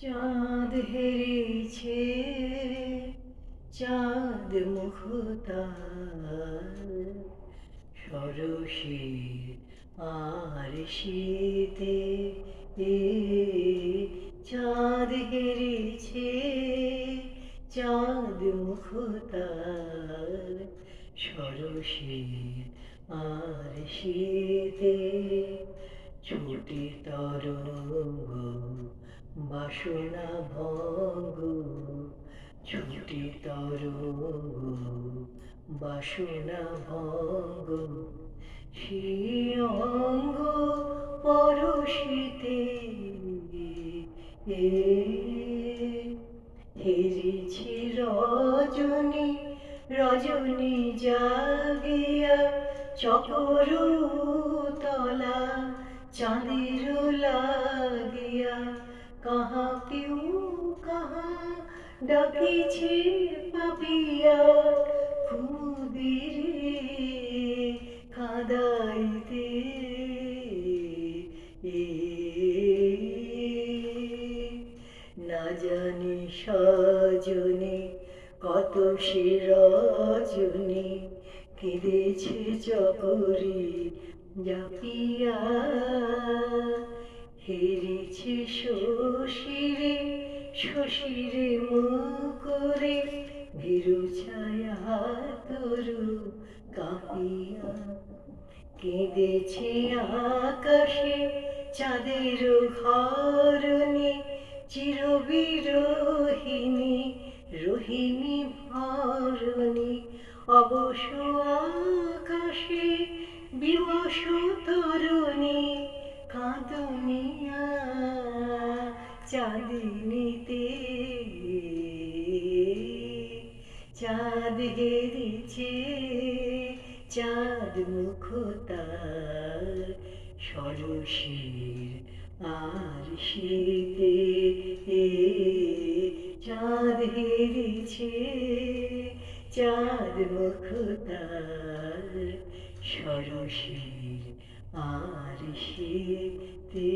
চাঁদ হেরেছে, চাঁদ মুখতার সরসীর আর শীতে চাঁদ হেরেছে, চাঁদ মুখতার সরসীর আর শীতে ছুটে তরঙ্গ বাসনা ভঙ্গ, ছুটে তরঙ্গ বাসনা ভঙ্গ, সে অঙ্গ পরশিতে হেরেছে রজনী, রজনী জাগিয়া চকর তলা চাঁদের লাগিয়া কাহা কেউ কাহা ডাকিছে পাপিয়া কুমুদিরে কাঁদাইতে না জানি সজনী কত সে রজনী কেঁদেছে চকরি জাপিয়া হেরেছে শশীরে, শশীরে মুকুরে ভীরু ছায়া তরু কাঁপিয়া কেঁদেছে আকাশে চাঁদের ঘরণী চিরবিরোহিণী রোহিণী ভরণী অবশ আকাশে বিবশ তরুণী কাঁদুনিয়া চাঁদিনীতে চাঁদ হেরেছে, চাঁদ মুখতার সরসীর আর শীতে চাঁদ হেরেছে, চাঁদ মুখতার সরসীর আর শীতে।